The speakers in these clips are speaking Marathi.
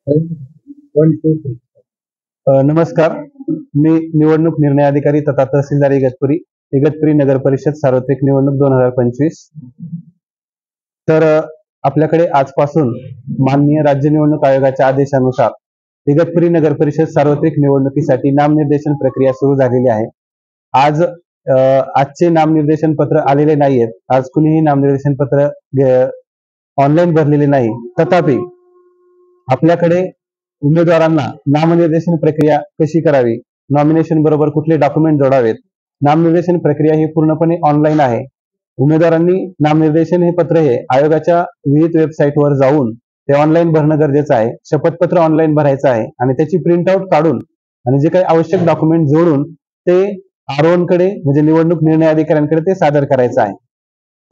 One two three. नमस्कार. मी निवडणूक निर्णय अधिकारी तथा तहसीलदार इगतपुरी नगर परिषद सार्वत्रिक निवडणूक 2025. तर आपल्याकडे आजपासून माननीय राज्य निवडणूक आयोगाच्या आदेशानुसार इगतपुरी नगर परिषद सार्वत्रिक निवडणुकीसाठी नामनिर्देशन प्रक्रिया सुरू झालेली आहे. आजचे नामनिर्देशन पत्र आलेले नाहीयेत. आज कुणीही नामनिर्देशन पत्र ऑनलाईन भरलेले नाही. तथापि आपल्याकडे उमेदवारांना नामनिर्देशन प्रक्रिया कशी करावी, नॉमिनेशन बरोबर कुठले डॉक्युमेंट जोडावेत, नामनिर्देशन प्रक्रिया ही पूर्णपणे ऑनलाईन आहे. उमेदवारांनी नामनिर्देशन हे पत्र हे आयोगाच्या विविध वेबसाईटवर जाऊन ते ऑनलाईन भरणं गरजेचं आहे. शपथपत्र ऑनलाईन भरायचं आहे आणि त्याची प्रिंटआउट काढून आणि जे काही आवश्यक डॉक्युमेंट जोडून ते R1 कडे म्हणजे निवडणूक निर्णय अधिकाऱ्यांकडे ते सादर करायचं आहे.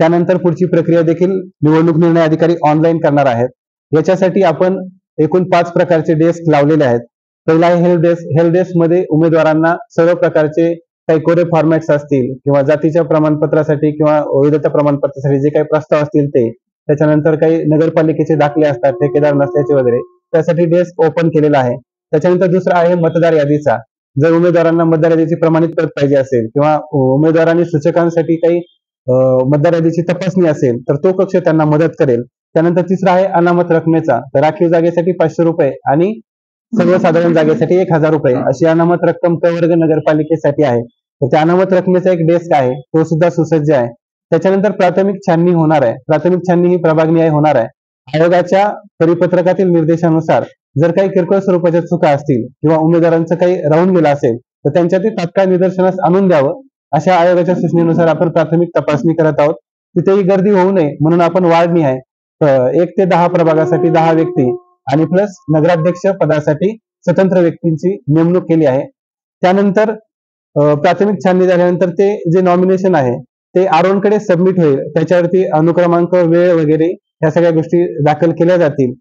त्यानंतर पुढची प्रक्रिया देखील निवडणूक निर्णय अधिकारी ऑनलाईन करणार आहेत. याच्यासाठी आपण एकूण 5 प्रकारचे डेस्क लावलेले आहेत. पहिला आहे हेल्प डेस्क. हेल्प डेस्क मध्ये उमेदवारांना सर्व प्रकारचे काही कोरे फॉर्मॅट्स असतील किंवा जातीच्या प्रमाणपत्रासाठी किंवा वैधता प्रमाणपत्रासाठी जे काही प्रस्ताव असतील ते, त्याच्यानंतर काही नगरपालिकेचे दाखले असतात ठेकेदार नसल्याचे वगैरे, त्यासाठी डेस्क ओपन केलेला आहे. त्याच्यानंतर दुसरा आहे मतदार यादीचा. जर उमेदवारांना मतदार यादीची प्रमाणित प्रत पाहिजे असेल किंवा उमेदवारांनी सूचकांसाठी काही मतदार यादीची तपासणी असेल तर तो कक्ष त्यांना मदत करेल. त्यानंतर तिसरा आहे अनामत रकमेचा. तर राखीव जागेसाठी 500 रुपये आणि सर्वसाधारण जागेसाठी 1000 रुपये अशी अनामत रक्कम क वर्ग नगरपालिकेसाठी आहे. तर त्या अनामत रकमेचा एक डेस्क आहे, तो सुद्धा सुसज्ज आहे. त्याच्यानंतर प्राथमिक छाननी होणार आहे. प्राथमिक छाननी ही प्रभागनिहाय होणार आहे. आयोगाच्या परिपत्रकातील निर्देशानुसार जर काही किरकोळ स्वरूपाच्या चुका असतील किंवा उमेदवारांचं काही राहून गेलं असेल तर त्यांच्या ते तात्काळ निदर्शनास आणून द्यावं. अशा आयोगाच्या सूचनेनुसार आपण प्राथमिक तपासणी करत आहोत. तिथेही गर्दी होऊ नये म्हणून आपण वार्डनिहाय 1 ते 10 प्रभागासाठी 10 व्यक्ती आणि प्लस नगराध्यक्ष पदासाठी स्वतंत्र व्यक्तींची नेमणूक केली आहे. त्यानंतर प्राथमिक छाननी झाल्यानंतर ते जे नॉमिनेशन आहे ते R1 कडे सबमिट होईल. त्याच्यावरती अनुक्रमांक, वेळ वगैरे ह्या सगळ्या गोष्टी दाखल केल्या जातील.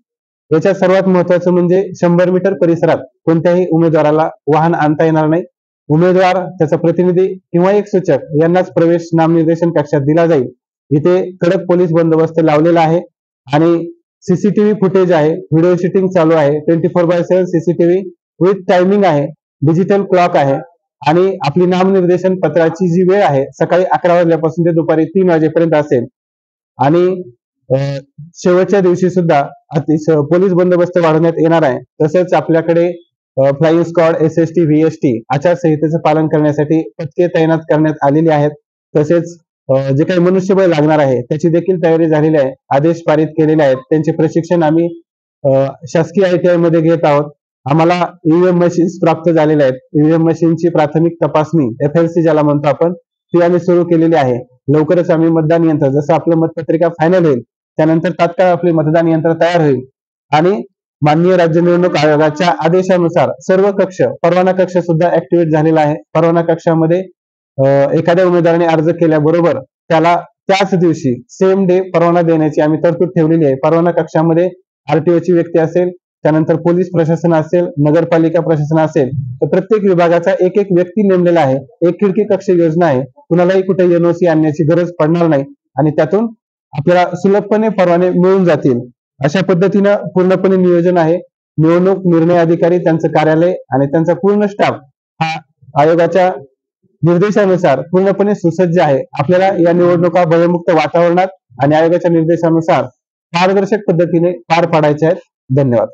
याच्यात सर्वात महत्वाचं म्हणजे 100 मीटर परिसरात कोणत्याही उमेदवाराला वाहन आणता येणार नाही. उमेदवार, त्याचा प्रतिनिधी किंवा एक सूचक यांनाच प्रवेश नामनिर्देशन कक्षात दिला जाईल. इथे कडक पोलीस बंदोबस्त लावलेला आहे आणि सीसीटीव्ही फुटेज आहे, व्हिडिओ शूटिंग चालू आहे, 24/7 सीसीटीव्ही विथ टायमिंग आहे, डिजिटल क्लॉक आहे आणि आपली नामनिर्देशन पत्राची जी वेळ आहे सकाळी 11 वाजल्यापासून ते दुपारी 3 वाजेपर्यंत असेल. आणि शेवटच्या दिवशी सुद्धा पोलीस बंदोबस्त वाढवण्यात येणार आहे. तसंच आपल्याकडे फ्लाइंग स्क्वॉड, SST, VST आचारसंहितेचं पालन करण्यासाठी पथके तैनात करण्यात आलेली आहेत. तसेच जे काही मनुष्यबळ लागणार आहे त्याची देखील तयारी झालेली आहे. आदेश पारित केलेले आहेत. त्यांचे प्रशिक्षण आम्ही शासकीय ITI मध्ये घेत आहोत. आम्हाला EVM मशीन्स प्राप्त झालेल्या आहेत. EVM मशीनची प्राथमिक तपासणी FLC ज्याला म्हणतो आपण, ती आम्ही सुरू केलेली आहे. लवकरच आम्ही मतदान यंत्र, जसं आपलं मतपत्रिका फायनल होईल त्यानंतर तात्काळ आपले मतदान यंत्र तयार होईल आणि माननीय राज्य निवडणूक आयोगाच्या आदेशानुसार सर्व कक्ष, परवाना कक्ष सुद्धा ऍक्टिव्हेट झालेला आहे. परवाना कक्षामध्ये एखाद्या उमेदवाराने अर्ज केल्याबरोबर त्याला त्याच दिवशी सेम डे परवाना देण्याची आम्ही तरतूद ठेवलेली आहे. परवाना कक्षामध्ये RTO ची व्यक्ती असेल, त्यानंतर पोलीस प्रशासन असेल, नगरपालिका प्रशासन असेल, तर प्रत्येक विभागाचा एक व्यक्ती नेमलेला आहे. एक खिडकी कक्ष योजना आहे. कुणालाही कुठे NOC आणण्याची गरज पडणार नाही आणि त्यातून आपल्याला सुलभपणे परवाने मिळून जातील. अशा पद्धतीनं पूर्णपणे नियोजन आहे. निवडणूक निर्णय अधिकारी, त्यांचं कार्यालय आणि त्यांचा पूर्ण स्टाफ हा आयोगाच्या निर्देशानुसार पूर्णपणे सुसज्ज आहे. आपल्याला या निवडणुका भयमुक्त वातावरणात आणि आयोगाच्या निर्देशानुसार पारदर्शक पद्धतीने पार पाडायच्या आहेत. धन्यवाद.